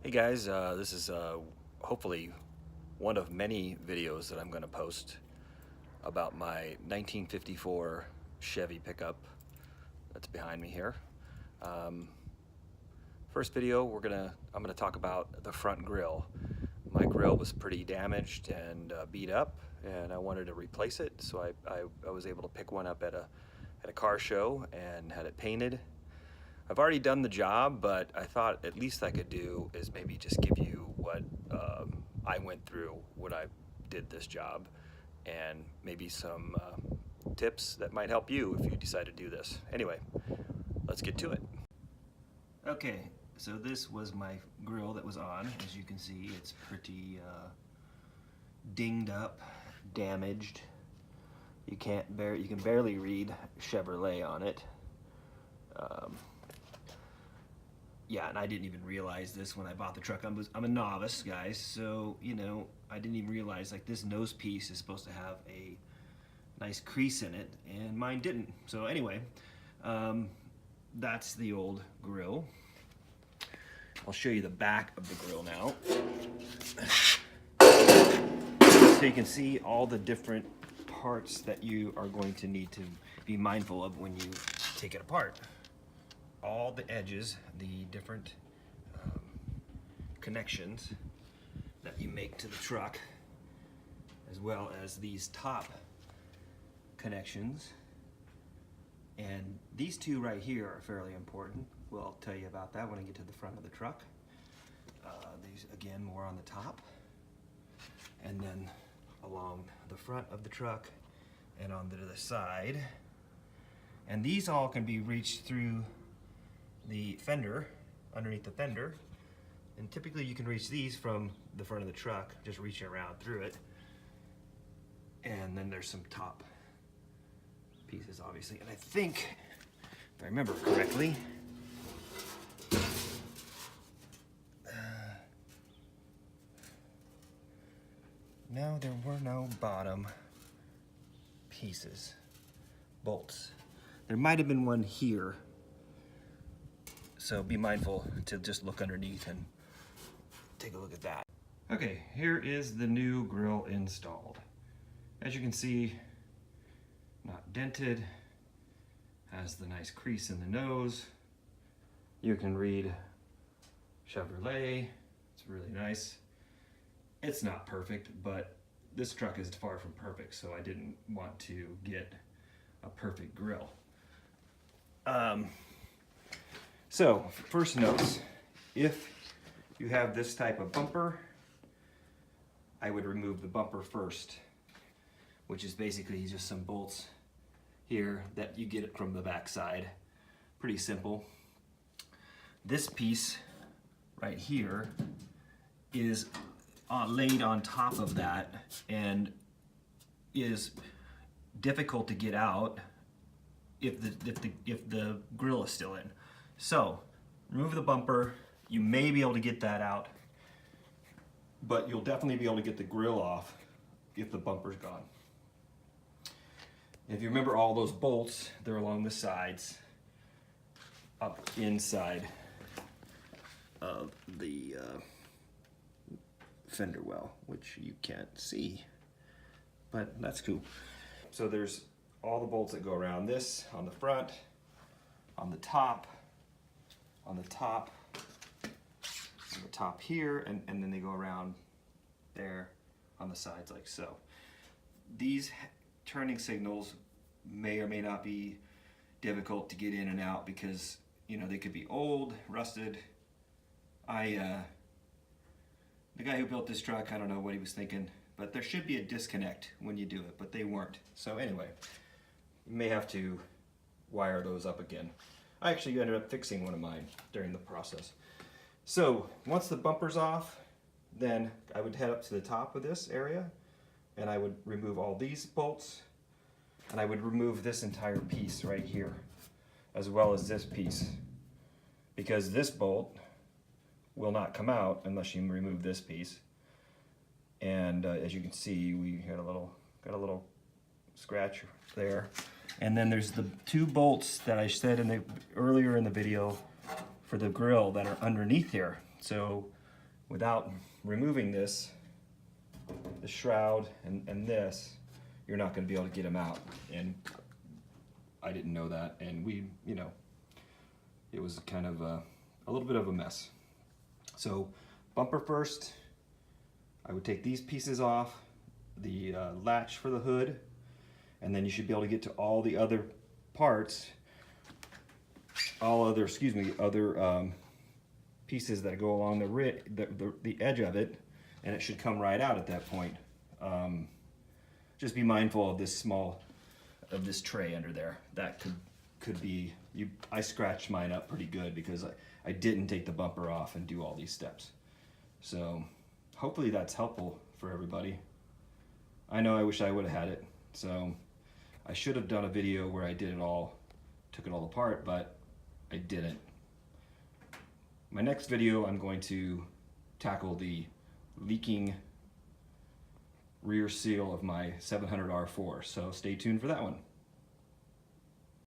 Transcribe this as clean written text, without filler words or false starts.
Hey guys, this is hopefully one of many videos that I'm going to post about my 1954 Chevy pickup that's behind me here. Um, First video, I'm gonna talk about the front grille. My grille was pretty damaged and beat up, and I wanted to replace it. So I was able to pick one up at a car show and had it painted. I've already done the job, but I thought at least I could do is maybe just give you what I went through when I did this job, and maybe some tips that might help you if you decide to do this. Anyway, let's get to it. Okay, so this was my grill that was on. As you can see, it's pretty dinged up, damaged. You can barely read Chevrolet on it. Yeah, and I didn't even realize this when I bought the truck. I'm a novice, guys, so, you know, I didn't even realize, like, this nose piece is supposed to have a nice crease in it, and mine didn't. So anyway, that's the old grill. I'll show you the back of the grill now. So you can see all the different parts that you are going to need to be mindful of when you take it apart. All the edges, the different connections that you make to the truck, as well as these top connections. And these two right here are fairly important. Well, I'll tell you about that when I get to the front of the truck. These, again, more on the top. And then along the front of the truck and on the side. And these all can be reached through the fender, underneath the fender, and typically you can reach these from the front of the truck, just reaching around through it. And then there's some top pieces, obviously, and I think, if I remember correctly, no, there were no bottom pieces, bolts. There might have been one here. So be mindful to just look underneath and take a look at that. Okay, here is the new grill installed. As you can see, not dented, has the nice crease in the nose. You can read Chevrolet, it's really nice. It's not perfect, but this truck is far from perfect, so I didn't want to get a perfect grill. So, first notes, if you have this type of bumper, I would remove the bumper first, which is basically just some bolts here that you get it from the back side. Pretty simple. This piece right here is laid on top of that and is difficult to get out if the grill is still in. So, remove the bumper. You may be able to get that out, but you'll definitely be able to get the grill off if the bumper's gone. If you remember all those bolts, they're along the sides, up inside of the fender well, which you can't see, but that's cool. So there's all the bolts that go around this, on the front, on the top, on the top here, and then they go around there on the sides like so. These turning signals may or may not be difficult to get in and out because, you know, they could be old, rusted. The guy who built this truck, I don't know what he was thinking, but there should be a disconnect when you do it, but they weren't. So anyway, you may have to wire those up again. I actually ended up fixing one of mine during the process. So once the bumper's off, then I would head up to the top of this area and I would remove all these bolts and I would remove this entire piece right here as well as this piece, because this bolt will not come out unless you remove this piece. And as you can see, we had got a little scratch there. And then there's the two bolts that I said earlier in the video for the grill that are underneath here. So without removing this, the shroud and this, you're not going to be able to get them out. And I didn't know that, and we, you know, it was kind of a little bit of a mess. So bumper first, I would take these pieces off, the latch for the hood, and then you should be able to get to all the other parts, other pieces that go along the edge of it, and it should come right out at that point. Just be mindful of this tray under there. That could be, I scratched mine up pretty good because I didn't take the bumper off and do all these steps. So hopefully that's helpful for everybody. I know I wish I would have had it. So I should have done a video where I did it all, took it all apart, but I didn't. My next video, I'm going to tackle the leaking rear seal of my 700 R4, so stay tuned for that one.